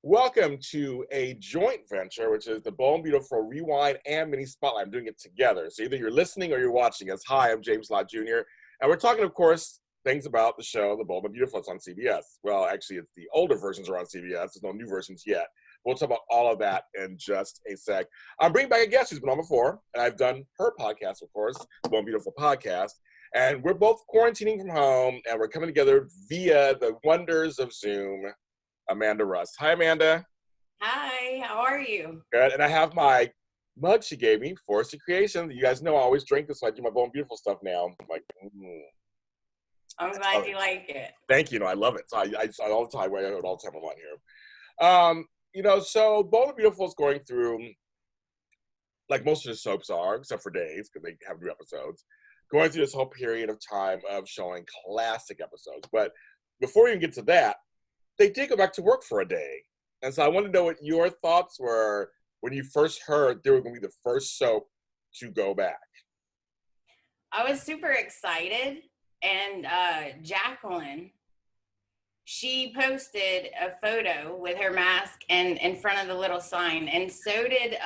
Welcome to a joint venture, which is the Bold and Beautiful Rewind and Mini Spotlight. I'm doing it together. So either you're listening or you're watching us. Hi, I'm James Lott Jr. And we're talking, of course, things about the show, The Bold and Beautiful. It's on CBS. Well, actually, it's the older versions are on CBS. There's no new versions yet. We'll talk about all of that in just a sec. I'm bringing back a guest who's been on before, and I've done her podcast, of course, The Bold and Beautiful podcast. And we're both quarantining from home, and we're coming together via the wonders of Zoom. Amanda Russ. Hi, Amanda. Hi, how are you? Good. And I have my mug she gave me, Force of Creation. You guys know I always drink this, so I do my Bold and Beautiful stuff now. I'm like, I'm glad you like it. Thank you. No, I love it. So I all the time. I wear it all the time I'm on here. So Bold and Beautiful is going through, like most of the soaps are, except for days, because they have new episodes, going through this whole period of time of showing classic episodes. But before we even get to that, they did go back to work for a day. And so I want to know what your thoughts were when you first heard they were going to be the first soap to go back. I was super excited. And Jacqueline, she posted a photo with her mask and in front of the little sign. And so did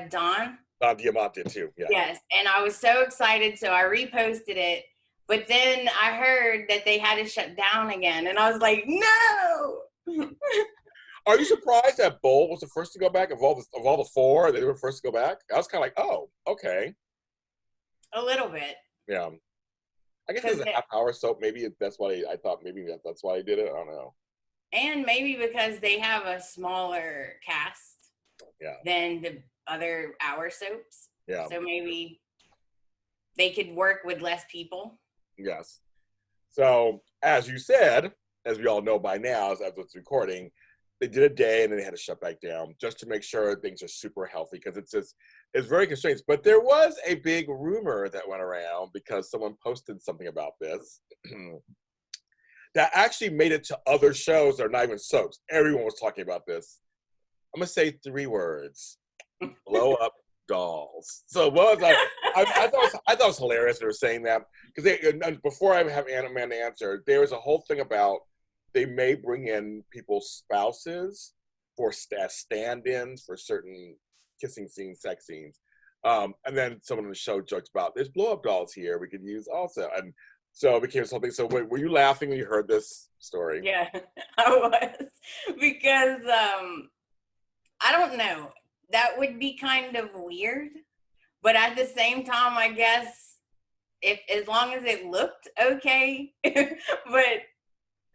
Don. Don Diamante too, yeah. Yes, and I was so excited, so I reposted it. But then I heard that they had to shut down again. And I was like, no! Are you surprised that Bold was the first to go back of all the four? They were first to go back. I was kind of like, oh, okay. A little bit. Yeah, I guess it's a half-hour soap. Maybe that's why I thought maybe that's why they did it. I don't know. And maybe because they have a smaller cast than the other hour soaps. Yeah. So maybe they could work with less people. Yes. So as you said, as we all know by now, as it's recording, they did a day and then they had to shut back down just to make sure things are super healthy because it's very constrained. But there was a big rumor that went around because someone posted something about this that actually made it to other shows that are not even soaps. Everyone was talking about this. I'm gonna say 3 words: blow up dolls. So what was I thought it was hilarious they were saying that because before I have Amanda answer, there was a whole thing about they may bring in people's spouses for stand-ins for certain kissing scenes, sex scenes. And then someone on the show joked about there's blow-up dolls here we could use also. And so it became something. So were you laughing when you heard this story? Yeah, I was. Because I don't know. That would be kind of weird. But at the same time, I guess as long as it looked okay. But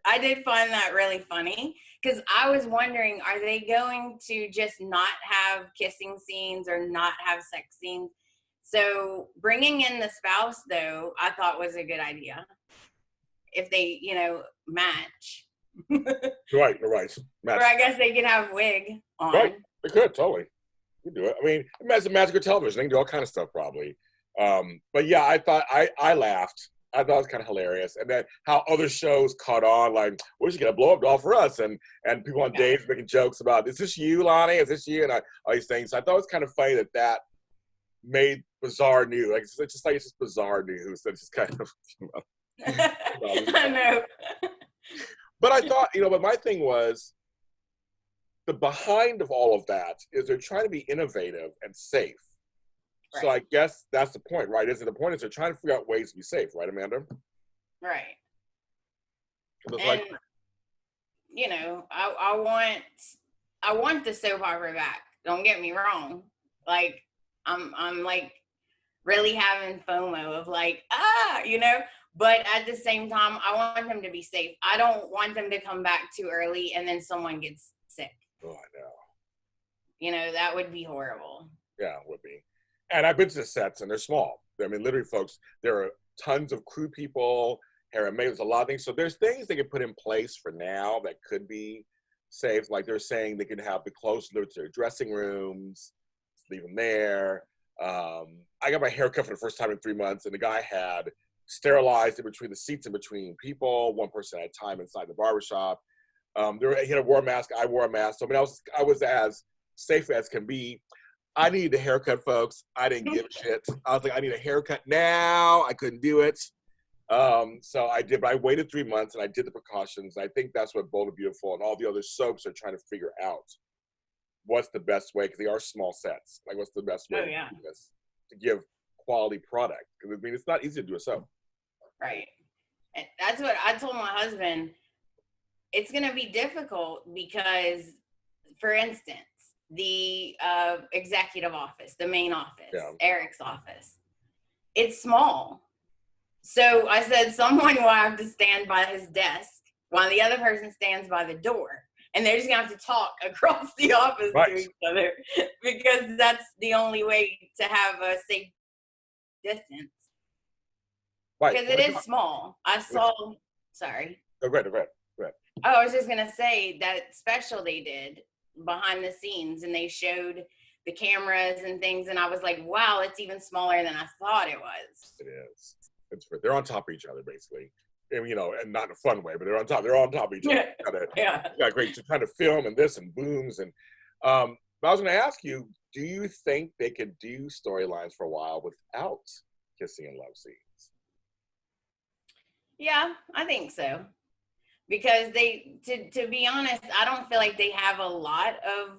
I did find that really funny because I was wondering, are they going to just not have kissing scenes or not have sex scenes? So bringing in the spouse, though, I thought was a good idea. If they, match. Right. Match. Or I guess they could have wig on. Right, they could, totally. You do it. I mean, it's a magical television. They can do all kind of stuff probably. But yeah, I thought I laughed. I thought it was kind of hilarious. And then how other shows caught on, like, we should get a blow-up doll for us. And people on days making jokes about, is this you, Lonnie? Is this you? And all these things. So I thought it was kind of funny that made bizarre news. Like, it's just bizarre news. That's just kind of, I know. But I thought, but my thing was, the behind of all of that is they're trying to be innovative and safe. Right. So I guess that's the point, right? The point is they're trying to figure out ways to be safe, right, Amanda? Right. And, like, I want the soap opera back. Don't get me wrong. Like, I'm like really having FOMO of like, but at the same time, I want them to be safe. I don't want them to come back too early and then someone gets sick. Oh, I know. That would be horrible. Yeah, it would be. And I've been to the sets, and they're small. I mean, literally, folks, there are tons of crew people, hair and makeup, a lot of things. So there's things they can put in place for now that could be safe. Like they're saying they can have the clothes delivered to their dressing rooms, leave them there. I got my hair cut for the first time in 3 months, and the guy had sterilized in between the seats in between people, one person at a time inside the barbershop. He had wore a mask. I wore a mask. So, I mean, I was as safe as can be. I needed a haircut, folks. I didn't give a shit. I was like, I need a haircut now. I couldn't do it. So I did, but I waited 3 months and I did the precautions. I think that's what Bold and Beautiful and all the other soaps are trying to figure out. What's the best way? Because they are small sets. Like, what's the best way Oh, yeah. to do this to give quality product? Because I mean, it's not easy to do a soap. Right. And that's what I told my husband. It's going to be difficult because, for instance, the executive office, the main office, Yeah. Eric's office, it's small. So I said, someone will have to stand by his desk while the other person stands by the door. And they're just going to have to talk across the office Right. to each other because that's the only way to have a safe distance. Right. Because it is small. Sorry. Oh, go ahead. Oh, I was just going to say that special they did behind the scenes, and they showed the cameras and things, and I was like, wow, it's even smaller than I thought it was. It is. They're on top of each other, basically. And, and not in a fun way, but they're on top. They're on top of each other. Yeah. Got great to kind of film and this and booms and. But I was going to ask you, do you think they could do storylines for a while without kissing and love scenes? Yeah, I think so. Because to be honest, I don't feel like they have a lot of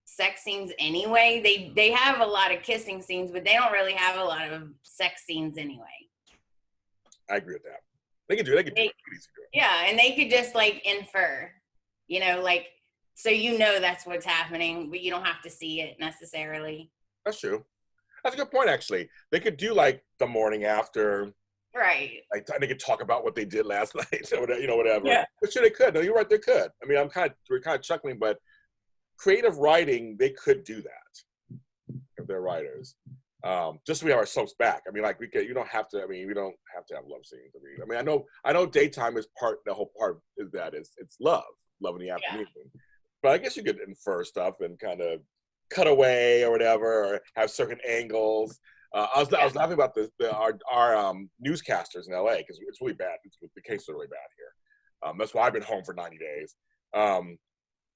sex scenes anyway. They have a lot of kissing scenes, but they don't really have a lot of sex scenes anyway. I agree with that. They could do it. Yeah, and they could just like infer, like, so that's what's happening, but you don't have to see it necessarily. That's true. That's a good point, actually. They could do like the morning after. Right. Like, they could talk about what they did last night, or whatever. Yeah. But sure, they could. No, you're right. They could. I mean, we're kind of chuckling, but creative writing, they could do that if they're writers. Just so we have our soaps back. I mean, like you don't have to. I mean, we don't have to have love scenes. I mean, I know daytime is the whole part is that it's love in the afternoon. Yeah. But I guess you could infer stuff and kind of cut away or whatever, or have certain angles. I was laughing about our newscasters in LA because it's really bad. The cases are really bad here. That's why I've been home for 90 days.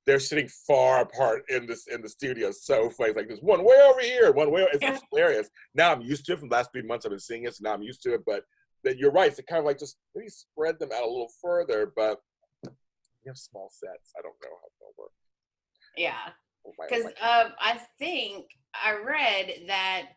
They're sitting far apart in the studio. So funny. It's like there's one way over here, one way. It's hilarious. Now I'm used to it. From the last 3 months I've been seeing it, so now I'm used to it. But you're right. It's kind of like just maybe spread them out a little further. But you have small sets. I don't know how it's gonna work. Yeah, because I think I read that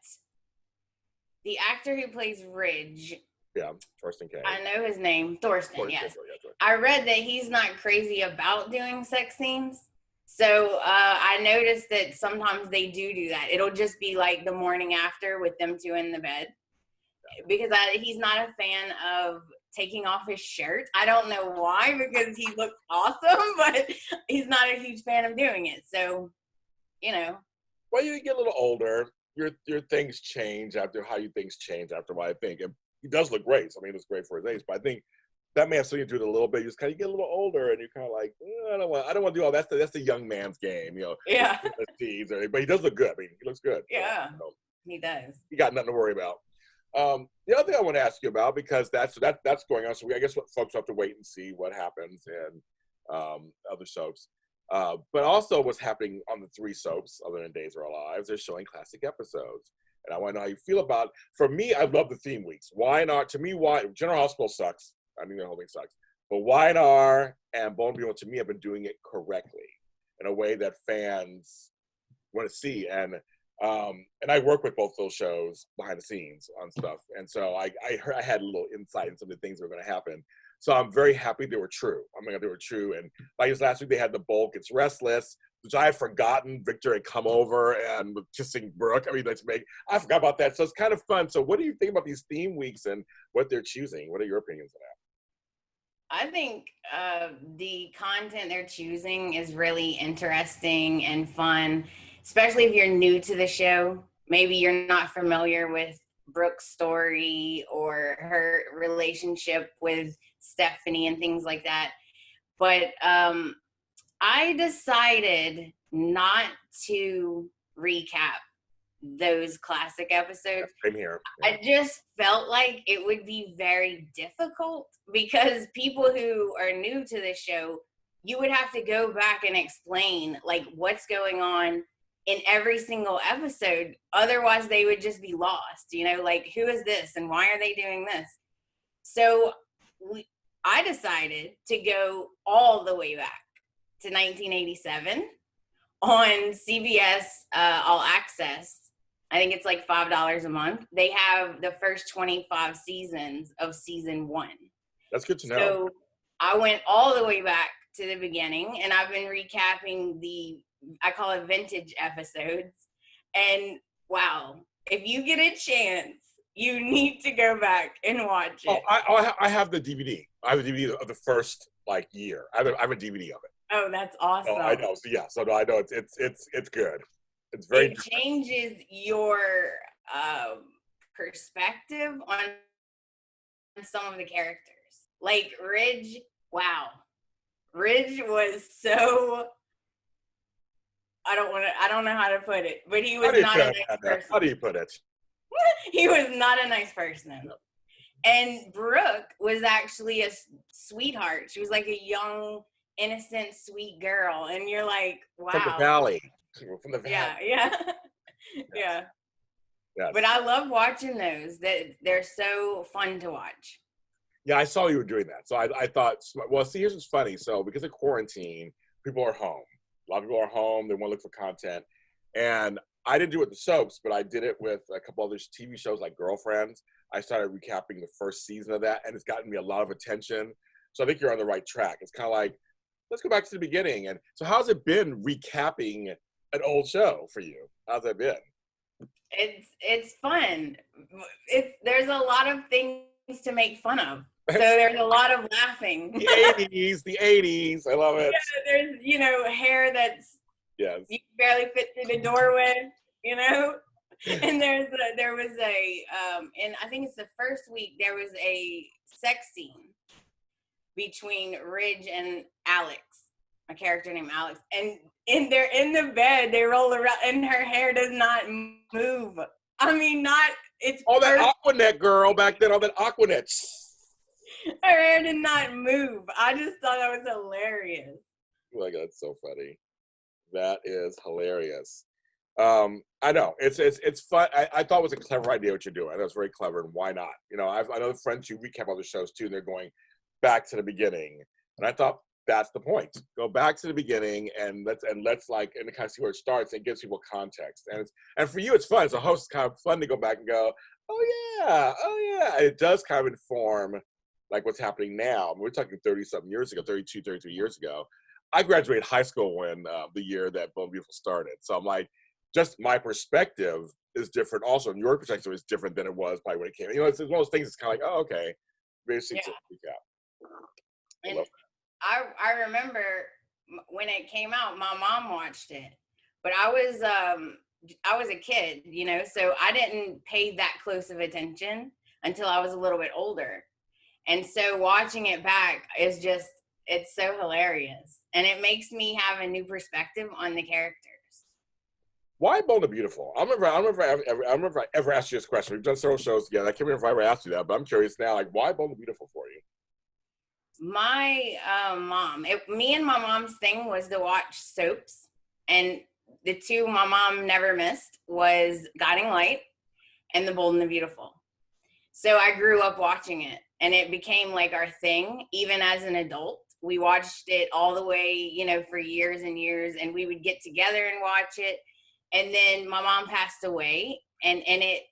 the actor who plays Ridge. Yeah, Thorsten K. I know his name, Thorsten, yes. I read that he's not crazy about doing sex scenes. So I noticed that sometimes they do that. It'll just be like the morning after with them two in the bed. Because he's not a fan of taking off his shirt. I don't know why, because he looks awesome, but he's not a huge fan of doing it. So, Well, you get a little older. Your things change after things change after a while, I think. And he does look great. So, I mean, it's great for his age. But I think that may have something to do with it a little bit. You just kind of get a little older, and you're kind of like, I don't want to do all that. That's the young man's game, Yeah. But he does look good. I mean, he looks good. Yeah, he does. He got nothing to worry about. The other thing I want to ask you about, because that's going on. So I guess folks have to wait and see what happens in other soaps. But also what's happening on the 3 soaps other than Days of Our Lives, they're showing classic episodes. And I want to know how you feel about, for me, I love the theme weeks. Why not? To me, General Hospital sucks. I mean, the whole thing sucks. But Y&R and Bold and Beautiful, to me, have been doing it correctly in a way that fans want to see. And I work with both those shows behind the scenes on stuff. And so I had a little insight into some of the things that were going to happen. So I'm very happy they were true. They were true. And like this last week, they had the Bold Gets Restless, which I had forgotten. Victor had come over and was kissing Brooke. I forgot about that. So it's kind of fun. So what do you think about these theme weeks and what they're choosing? What are your opinions on that? I think the content they're choosing is really interesting and fun, especially if you're new to the show. Maybe you're not familiar with Brooke's story or her relationship with Stephanie and things like that. But I decided not to recap those classic episodes. Same here. Yeah. I just felt like it would be very difficult because people who are new to the show, you would have to go back and explain like what's going on in every single episode. Otherwise they would just be lost, like who is this and why are they doing this? So I decided to go all the way back to 1987 on CBS All Access. I think it's like $5 a month. They have the first 25 seasons of season 1. That's good to know. So I went all the way back to the beginning, and I've been recapping I call it vintage episodes. And wow, if you get a chance, you need to go back and watch it. I have the DVD. I have a DVD of the first year. I have a DVD of it. Oh, that's awesome. I know. So yeah, so no, I know it's good. It's very. It changes your perspective on some of the characters. Like Ridge, wow. Ridge was so, I don't know how to put it, but he was not a nice person. How do you put it? He was not a nice person. No. And Brooke was actually a sweetheart. She was like a young, innocent, sweet girl. And you're like, wow. From the valley. Yeah. Yes. But I love watching those. They're so fun to watch. Yeah, I saw you were doing that. So I thought, well, see, here's what's funny. So because of quarantine, people are home. A lot of people are home. They want to look for content. And I didn't do it with the soaps, but I did it with a couple other TV shows like Girlfriends. I started recapping the first season of that, and it's gotten me a lot of attention. So I think you're on the right track. It's kind of like, let's go back to the beginning. And so how's it been recapping an old show for you? How's that been? It's fun. There's a lot of things to make fun of. So there's a lot of laughing. The 80s. I love it. Yeah, there's, hair that's you can barely fit through the door with, And there was and I think it's the first week, there was a sex scene between Ridge and Alex, a character named Alex. And they're in the bed, they roll around, and her hair does not move. I mean, it's all that Aquanet girl back then, all that Aquanet. Her hair did not move. I just thought that was hilarious. Oh my God, that's so funny. That is hilarious. I know it's fun. I thought it was a clever idea what you're doing. I know it's very clever, and why not? I know friends who recap other shows too, and they're going back to the beginning. And I thought that's the point. Go back to the beginning and let's kind of see where it starts and gives people context. And for you, it's fun. As a host, it's kind of fun to go back and go, oh yeah. And it does kind of inform what's happening now. I mean, we're talking 30-something years ago, 32, 33 years ago. I graduated high school when the year that Bold and Beautiful started. So I'm like, just my perspective is different also, and your perspective is different than it was probably when it came. It's one of those things, it's kind of like, oh, okay. Basically, yeah. And I remember when it came out, my mom watched it. But I was a kid, so I didn't pay that close of attention until I was a little bit older. And so watching it back is it's so hilarious. And it makes me have a new perspective on the characters. Why Bold and Beautiful? I don't remember I ever asked you this question. We've done several shows together. I can't remember if I ever asked you that, but I'm curious now, why Bold and Beautiful for you? My mom, me and my mom's thing was to watch soaps. And the two my mom never missed was Guiding Light and The Bold and the Beautiful. So I grew up watching it, and it became our thing, even as an adult. We watched it all the way, for years and years, and we would get together and watch it. And then my mom passed away, and it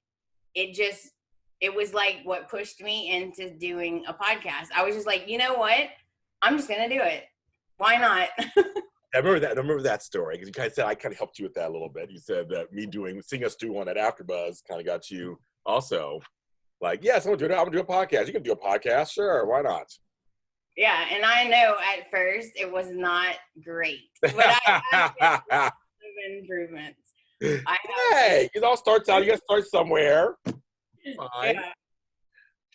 was what pushed me into doing a podcast. I was just like, you know what? I'm just going to do it. Why not? I remember that story, because you kind of said I kind of helped you with that a little bit. You said that seeing us do one at AfterBuzz kind of got you also yes, I'm going to do a podcast. You can do a podcast. Sure. Why not? Yeah. And I know at first it was not great, but I had some improvements. Hey, it all starts out. You got to start somewhere. Fine. Yeah.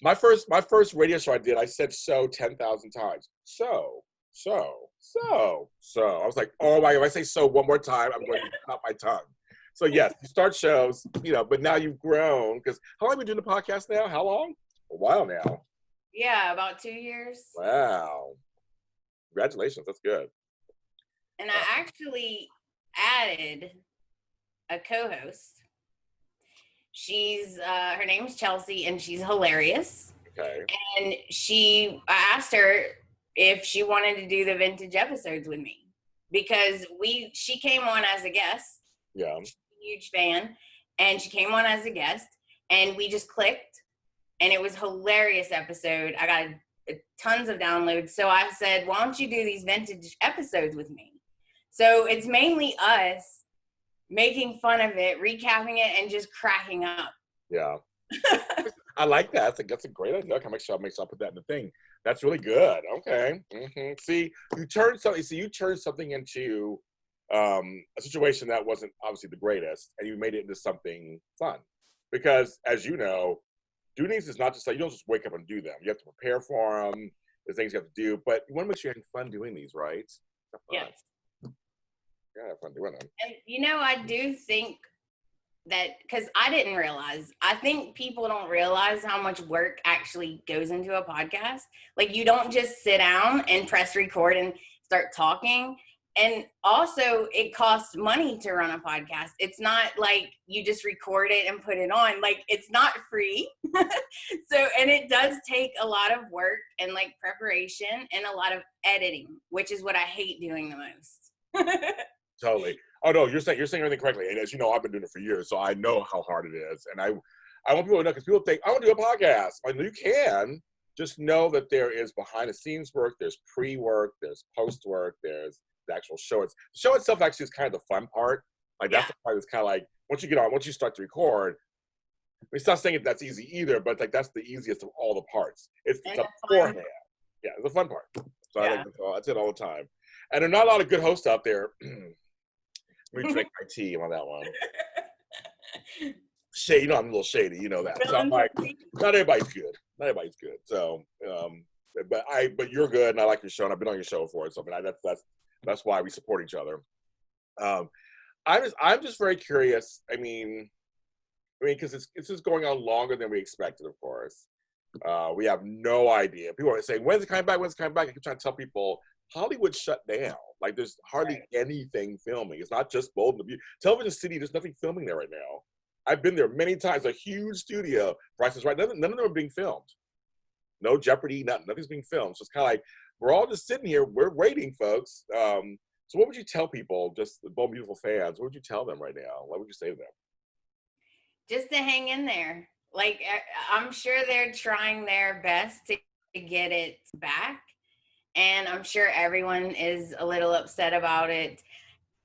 My first radio show I did, I said so 10,000 times. So. I was like, oh my God, if I say so one more time, I'm going to cut my tongue. So yes, you start shows, but now you've grown. Because how long have you been doing the podcast now? How long? A while now. Yeah, about 2 years. Wow. Congratulations. That's good. And I actually added a co-host. She's her name's Chelsea, and she's hilarious. Okay. And I asked her if she wanted to do the vintage episodes with me, because she came on as a guest. Yeah. She's a huge fan, and she came on as a guest, and we just clicked, and it was a hilarious episode. I got tons of downloads. So I said, why don't you do these vintage episodes with me? So it's mainly us making fun of it, recapping it, and just cracking up. Yeah. I like that. That's a great idea. I'll make sure I put that in the thing. That's really good. Okay. Mm-hmm. See, you turned something into a situation that wasn't obviously the greatest, and you made it into something fun. Because as you know, doing these is not just like, you don't just wake up and do them. You have to prepare for them. There's things you have to do, but you want to make sure you're having fun doing these, right? Yes. Yeah, have fun doing them. And I do think that, because I didn't realize, I think people don't realize how much work actually goes into a podcast. Like, you don't just sit down and press record and start talking. And also, it costs money to run a podcast. It's not like you just record it and put it on. Like, it's not free. And it does take a lot of work and like preparation and a lot of editing, which is what I hate doing the most. Totally. Oh no, you're saying everything correctly. And as you know, I've been doing it for years, so I know how hard it is. And I want people to know, because people think, I want to do a podcast. I mean, you can. Just know that there is behind the scenes work, there's pre-work, there's post-work, there's the actual show. The show itself actually is kind of the fun part. Like, that's the part that's kind of like, once you start to record, it's not saying that's easy either, but like, that's the easiest of all the parts. It's a beforehand. Yeah, it's the fun part. So yeah. That's it all the time. And there are not a lot of good hosts out there. Let me drink my tea on that one. Shady, I'm a little shady, you know that. So I'm like, not everybody's good. So, but you're good, and I like your show, and I've been on your show before. So, I mean, that's why we support each other. I'm just very curious. I mean, because it's just going on longer than we expected, of course. We have no idea. People are saying, when's it coming back? I keep trying to tell people, Hollywood shut down. Like, there's hardly anything filming. It's not just Bold and the Beautiful. Television City, there's nothing filming there right now. I've been there many times. A huge studio. Price is Right. None of them are being filmed. No Jeopardy. Nothing's being filmed. So it's kind of like, we're all just sitting here. We're waiting, folks. So what would you tell people, just the Bold and Beautiful fans? What would you tell them right now? What would you say to them? Just to hang in there. Like, I'm sure they're trying their best to get it back. And I'm sure everyone is a little upset about it,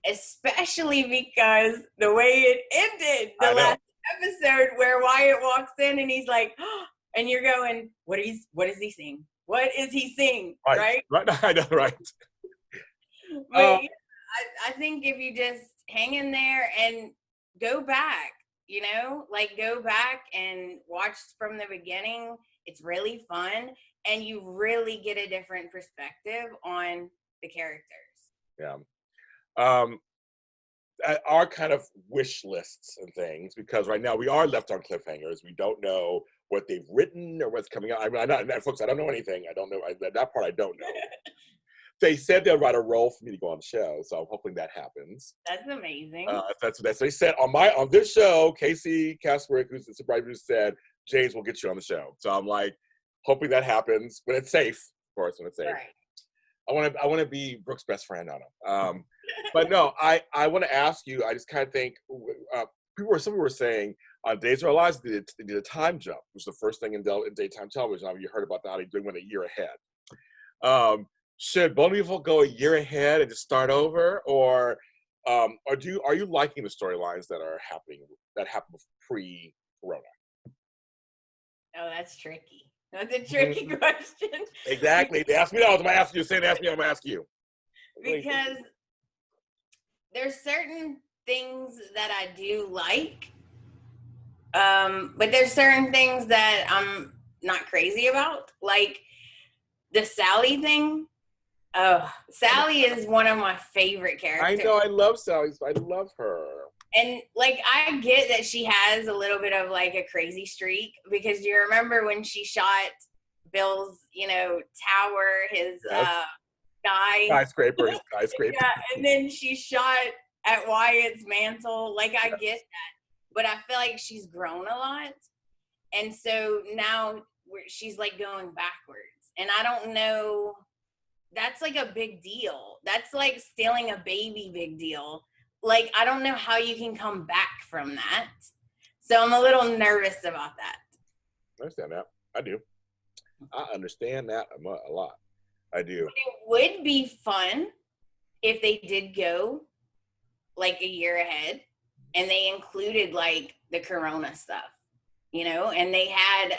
especially because the way it ended, the last episode, where Wyatt walks in and he's like, oh, and you're going, what is he seeing? What is he seeing? Right? I know, right. But I think if you just hang in there and go back, go back and watch from the beginning, it's really fun. And you really get a different perspective on the characters. Yeah. Our kind of wish lists and things, because right now we are left on cliffhangers. We don't know what they've written or what's coming out. I mean, folks, I don't know anything. I don't know. That part I don't know. They said they'll write a role for me to go on the show, so I'm hoping that happens. That's amazing. That's what they said on this show. Casey Kasperek, who's the surprise producer, said James will get you on the show. So I'm like, hoping that happens when it's safe, of course, when it's safe. Right. I want to be Brooke's best friend on him. But no, I want to ask you, I just kind of think, some people were saying on Days of Our Lives, they did a time jump, which was the first thing in daytime television. I mean, you heard about that, how they went a year ahead. Should Bold and Beautiful go a year ahead and just start over? Or are you liking the storylines that happened pre-corona? Oh, that's tricky. That's a tricky question. Exactly. They asked me that. I was going to ask you. Say they asked me, I'm going to ask you. Because there's certain things that I do like, but there's certain things that I'm not crazy about. Like the Sally thing. Oh, Sally is one of my favorite characters. I know. I love Sally. I love her. And like, I get that she has a little bit of like a crazy streak, because you remember when she shot Bill's, tower, his skyscraper. Yeah, and then she shot at Wyatt's mantle. Like, I get that, but I feel like she's grown a lot, and so now where she's like going backwards. And I don't know, that's like a big deal. That's like stealing a baby big deal. Like, I don't know how you can come back from that. So I'm a little nervous about that. I understand that. I do. I understand that a lot. I do. But it would be fun if they did go like a year ahead and they included like the corona stuff, you know, and they had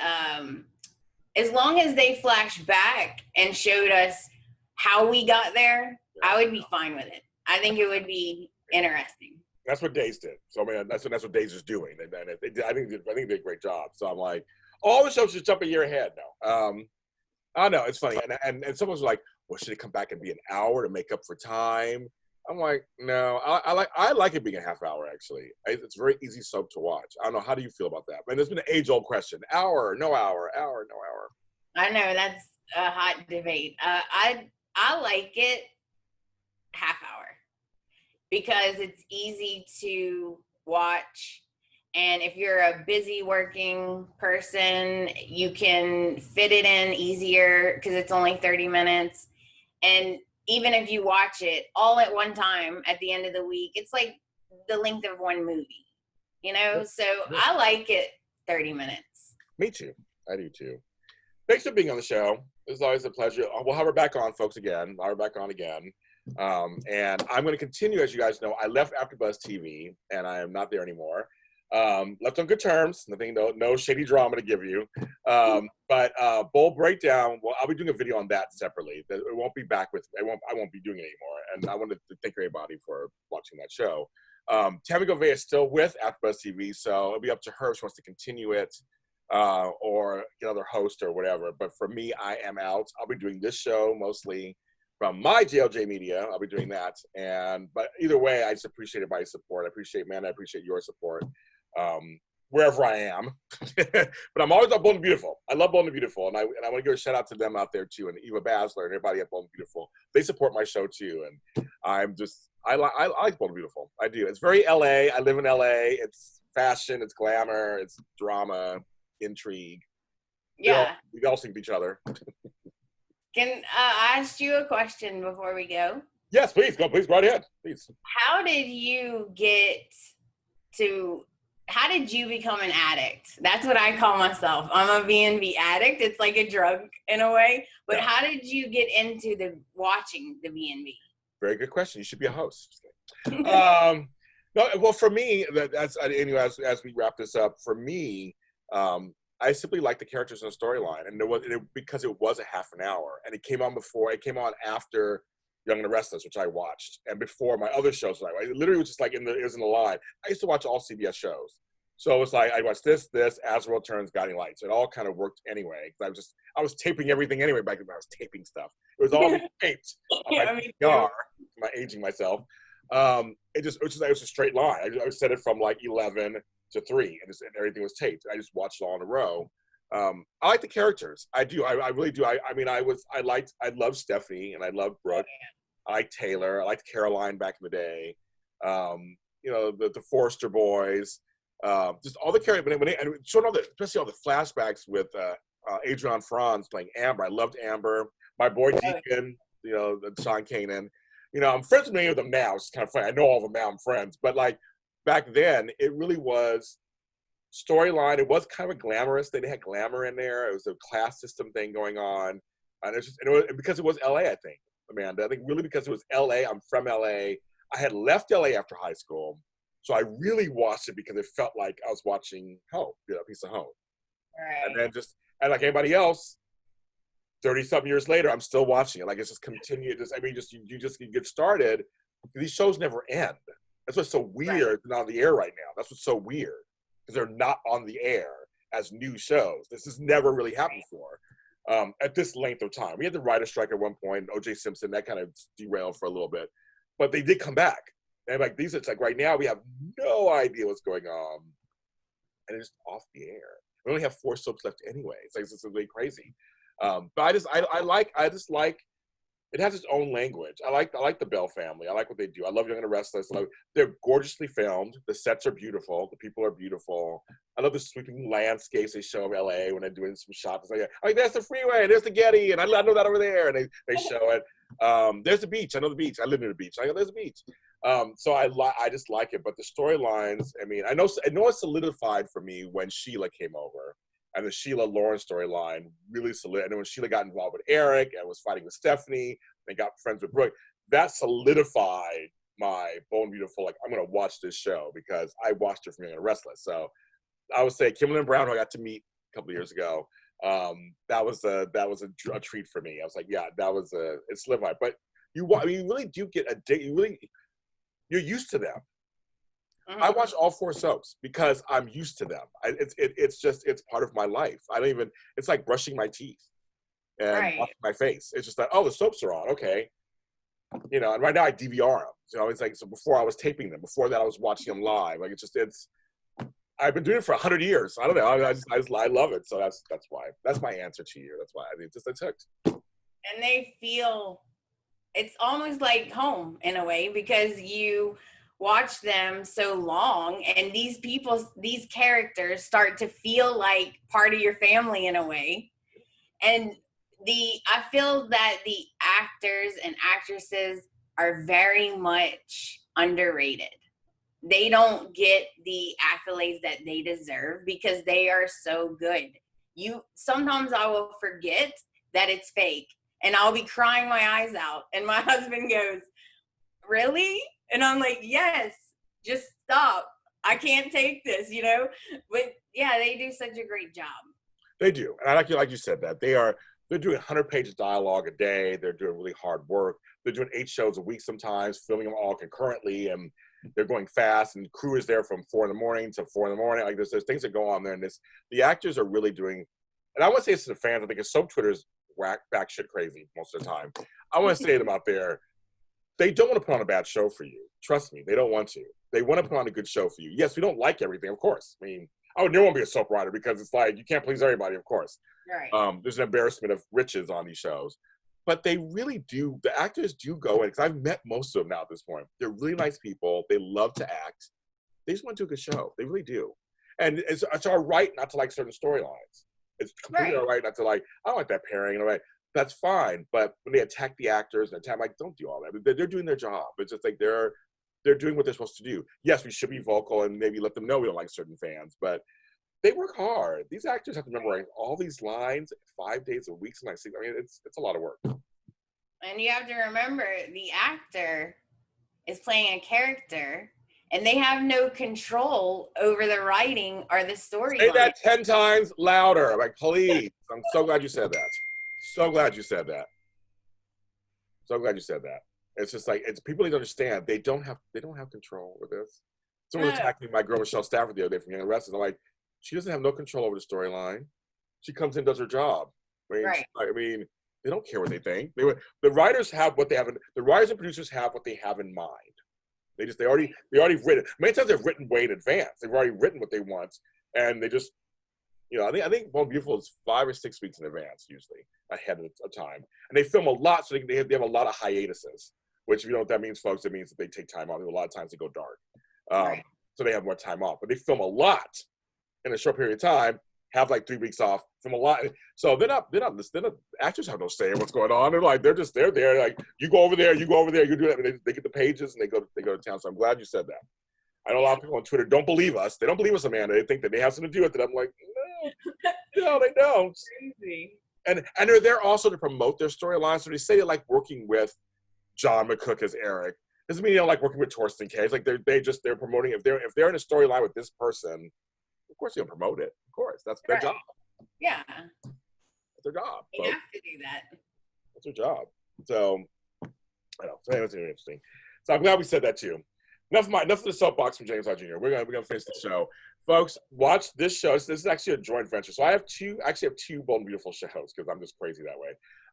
as long as they flashed back and showed us how we got there, I would be fine with it. I think it would be interesting. That's what Days did. So I mean, that's what Days is doing. I think they did a great job. So I'm like, all the shows should jump a year ahead now. I don't know, it's funny, and someone's like, well, should it come back and be an hour to make up for time? I'm like, no, I like it being a half hour, actually. It's very easy soap to watch. I don't know, how do you feel about that? I mean, there's been an age-old question, hour, no hour, hour, no hour. I know, that's a hot debate. I like it half hour because it's easy to watch. And if you're a busy working person, you can fit it in easier because it's only 30 minutes. And even if you watch it all at one time at the end of the week, it's like the length of one movie, you know? So I like it 30 minutes. Me too. I do too. Thanks for being on the show. It's always a pleasure. We'll have her back on, folks, again. I'll have her back on again. And I'm going to continue, as you guys know. I left AfterBuzz TV, and I am not there anymore. Left on good terms. Nothing, no shady drama to give you. But Bold Breakdown. Well, I'll be doing a video on that separately. It won't be back with. I won't be doing it anymore. And I wanted to thank everybody for watching that show. Tammy Govey is still with AfterBuzz TV, so it'll be up to her if she wants to continue it. Or get another host or whatever. But for me, I am out. I'll be doing this show mostly from my JLJ Media. I'll be doing that. But either way, I just appreciate everybody's support. I appreciate, man, I appreciate your support wherever I am. But I'm always on Bold and Beautiful. I love Bold and Beautiful. And I want to give a shout out to them out there too. And Eva Basler and everybody at Bold and Beautiful. They support my show too. And I like Bold and Beautiful. I do. It's very LA. I live in LA. It's fashion. It's glamour. It's drama. Intrigue. Yeah. We all sing to each other. Can I ask you a question before we go? Yes, please. Go, please. Go right ahead. Please. How did you become an addict? That's what I call myself. I'm a B&B addict. It's like a drug in a way. But how did you get into watching the B&B? Very good question. You should be a host. No, well, for me, anyway, as we wrap this up, for me, I simply like the characters in the storyline, and because it was a half an hour, and it came on after Young and the Restless, which I watched, and before my other shows. It literally was just like it was in the line. I used to watch all CBS shows, so it was like I watched this, As the World Turns, Guiding Lights. It all kind of worked anyway. I was taping everything anyway back then. I was taping stuff. It was all taped. My aging myself. It was a straight line. I said it from like 11 to 3, and everything was taped. I just watched it all in a row. I like the characters. I do. I really do. I loved Stephanie, and I loved Brooke. I liked Taylor. I liked Caroline back in the day. The Forrester boys. Just all the characters. And showing especially all the flashbacks with Adrian Franz playing Amber. I loved Amber. My boy Deacon. Sean Kanan. I'm friends with many of them now. It's kind of funny. I know all of them now. I'm friends, but like. Back then, it really was storyline. It was kind of glamorous. They had glamour in there. It was a class system thing going on. And because it was LA, I think, Amanda. I think really because it was LA. I'm from LA. I had left LA after high school. So I really watched it because it felt like I was watching home, a piece of home. Right. And then and like anybody else, 30-something years later, I'm still watching it. Like it's just continued. You get started. These shows never end. That's what's so weird. They're not on the air right now. That's what's so weird because they're not on the air as new shows. This has never really happened before at this length of time. We had the writer's strike at one point, O.J. Simpson, that kind of derailed for a little bit, but they did come back. And like it's like right now we have no idea what's going on, and it's off the air. We only have 4 soaps left anyway. It's really crazy. But I just like it has its own language. I like the Bell family. I like what they do. I love Young and the Restless. They're gorgeously filmed. The sets are beautiful. The people are beautiful. I love the sweeping landscapes they show of LA when they're doing some shots. Like there's the freeway, there's the Getty, and I know that over there. And they show it. There's the beach. I know the beach. I live near the beach. I go, there's the beach. So I just like it. But the storylines, I mean, I know it solidified for me when Sheila came over. And the Sheila Lauren storyline really solid. And then when Sheila got involved with Eric and was fighting with Stephanie and got friends with Brooke, that solidified my Bold and Beautiful. Like, I'm going to watch this show because I watched her from Young and Restless. So I would say Kimberly and Brown, who I got to meet a couple of years ago, that was a treat for me. I was like, yeah, it solidified. But you really do get addicted. You're used to them. I watch all 4 soaps because I'm used to them. It's part of my life. It's like brushing my teeth and washing my face. It's just like, oh, the soaps are on. Okay. And right now I DVR them. It's like, so before I was taping them, before that I was watching them live. Like, I've been doing it for 100 years. I don't know. I love it. So that's why. That's my answer to you. That's why. It's hooked. And they feel, it's almost like home in a way because you watch them so long and these characters start to feel like part of your family in a way. And I feel that the actors and actresses are very much underrated. They don't get the accolades that they deserve because they are so good. Sometimes I will forget that it's fake and I'll be crying my eyes out and my husband goes, really? And I'm like, yes, just stop. I can't take this, But yeah, they do such a great job. They do. And I like you said that. They're doing 100 pages of dialogue a day. They're doing really hard work. They're doing 8 shows a week sometimes, filming them all concurrently, and they're going fast. And the crew is there from 4 a.m. to 4 a.m. Like there's things that go on there. And the actors are really doing, and I want to say it's to the fans. I think it's soap Twitter's back shit crazy most of the time. I want to say to them out there, they don't want to put on a bad show for you. Trust me, they don't want to. They want to put on a good show for you. Yes, we don't like everything, of course. I mean, I would never want to be a soap writer because it's like you can't please everybody, of course. Right. There's an embarrassment of riches on these shows. But they really do, the actors do go in, because I've met most of them now at this point. They're really nice people. They love to act. They just want to do a good show. They really do. And it's all right not to like certain storylines. It's completely all right not to like, I don't like that pairing. All right. That's fine, but when they attack the actors and attack, like, don't do all that. They're doing their job. It's just like they're doing what they're supposed to do. Yes, we should be vocal and maybe let them know we don't like certain fans, but they work hard. These actors have to memorize all these lines 5 days a week. Sometimes, I mean, it's a lot of work. And you have to remember, the actor is playing a character, and they have no control over the writing or the story. Say that 10 times louder. I'm like, please. I'm so glad you said that. So glad you said that. So glad you said that. It's just like, people need to understand they don't have control over this. Someone was attacking my girl Michelle Stafford the other day from Young and Restless. I'm like, she doesn't have no control over the storyline. She comes in and does her job. I mean, they don't care what they think. The writers have what they have. The writers and producers have what they have in mind. They already written. Many times they've written way in advance. They've already written what they want, and they just, I think Bold and Beautiful is 5 or 6 weeks in advance usually, ahead of time, and they film a lot, so they have a lot of hiatuses. Which, if you know what that means, folks, it means that they take time off. A lot of times they go dark, so they have more time off. But they film a lot in a short period of time. Have like 3 weeks off, film a lot. So they're not actors have no say in what's going on. They're there. Like, you go over there, you do that. They get the pages and they go to town. So I'm glad you said that. I know a lot of people on Twitter don't believe us. They don't believe us, Amanda. They think that they have something to do with it. I'm like, no, they don't. Crazy. And they're there also to promote their storyline. So they say they like working with John McCook as Eric. Doesn't mean they don't like working with Torsten K. It's like they're promoting, if they're in a storyline with this person, of course they'll promote it. Of course, that's their job. Yeah, that's their job. They have to do that. That's their job. So I don't know. So anyway, it's really interesting. So I'm glad we said that too. Enough of the soapbox from James Lott Jr. We're gonna finish the show, folks. Watch this show. This is actually a joint venture. So I have two Bold and Beautiful shows because I'm just crazy that way.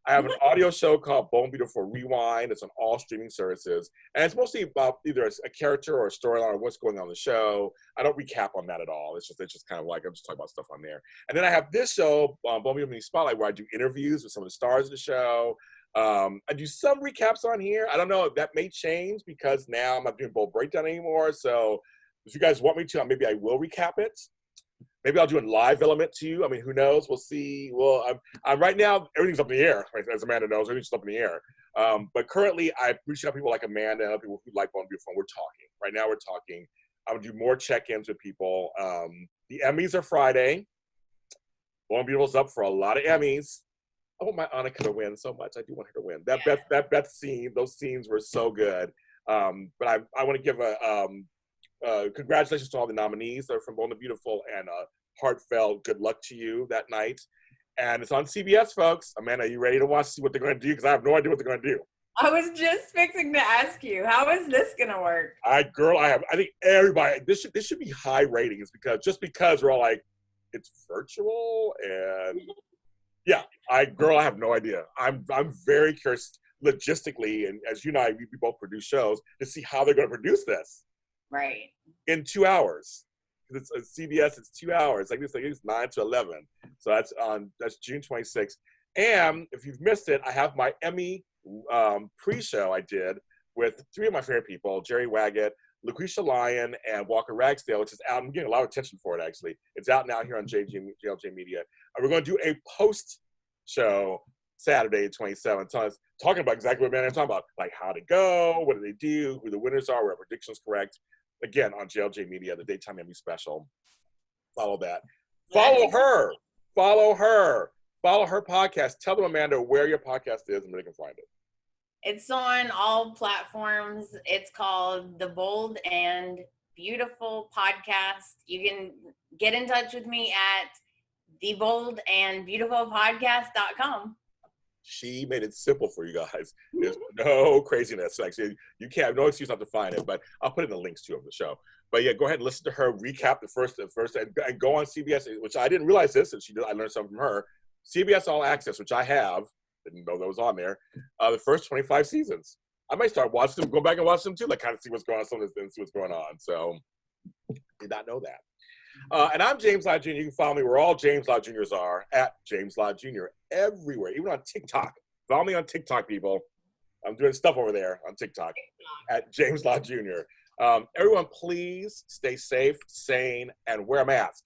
I have an audio show called Bold and Beautiful Rewind. It's on all streaming services. And it's mostly about either a character or a storyline or what's going on in the show. I don't recap on that at all. It's just kind of like, I'm just talking about stuff on there. And then I have this show, Bold and Beautiful Spotlight, where I do interviews with some of the stars of the show. I do some recaps on here. I don't know if that may change because now I'm not doing Bold Breakdown anymore. So if you guys want me to, maybe I will recap it. Maybe I'll do a live element too. I mean, who knows? We'll see. Well, I'm right now, everything's up in the air. As Amanda knows, everything's up in the air. But currently, I reach out to people like Amanda and people who like Bold and Beautiful. We're talking. Right now, we're talking. I'm going to do more check-ins with people. The Emmys are Friday. Bold and Beautiful's up for a lot of Emmys. I want my Annika to win so much. I do want her to win. That Beth scene, those scenes were so good. But I want to give a congratulations to all the nominees that are from Bold and Beautiful, and heartfelt good luck to you that night. And it's on CBS, folks. Amanda, are you ready to watch, see what they're going to do? Because I have no idea what they're going to do. I was just fixing to ask you, how is this going to work? I think everybody, this should be high ratings because we're all like, it's virtual and yeah, I have no idea. I'm very curious logistically, and as you and I, we both produce shows, to see how they're going to produce this. Right. In 2 hours. It's CBS, it's 2 hours. It's 9 to 11. So that's June 26th. And if you've missed it, I have my Emmy pre-show I did with three of my favorite people, Jerry Waggett, Lucretia Lyon, and Walker Ragsdale, which is out. I'm getting a lot of attention for it, actually. It's out now here on JLJ Media. And we're going to do a post-show Saturday, 27th. Talking about exactly what man I'm talking about, like how to go, what do they do, who the winners are, were our predictions correct. Again, on JLJ Media, the Daytime Emmy Special. Follow that. Follow her. Follow her podcast. Tell them, Amanda, where your podcast is and where they can find it. It's on all platforms. It's called The Bold and Beautiful Podcast. You can get in touch with me at theboldandbeautifulpodcast.com. She made it simple for you guys. There's no craziness. Actually, you can't, no excuse not to find it, but I'll put it in the links to the show. But yeah, go ahead and listen to her recap the first, and go on CBS, which I didn't realize this, and I learned something from her. CBS All Access, which I have, didn't know that was on there, the first 25 seasons. I might start watching them, go back and watch them too, like kind of see what's going on, and see what's going on. So, did not know that. And I'm James Lott Jr. You can follow me where all James Lott Jr.'s are, at James Lott Jr. everywhere, even on TikTok. Follow me on TikTok, people. I'm doing stuff over there on TikTok at James Lott Jr. Everyone, please stay safe, sane, and wear a mask.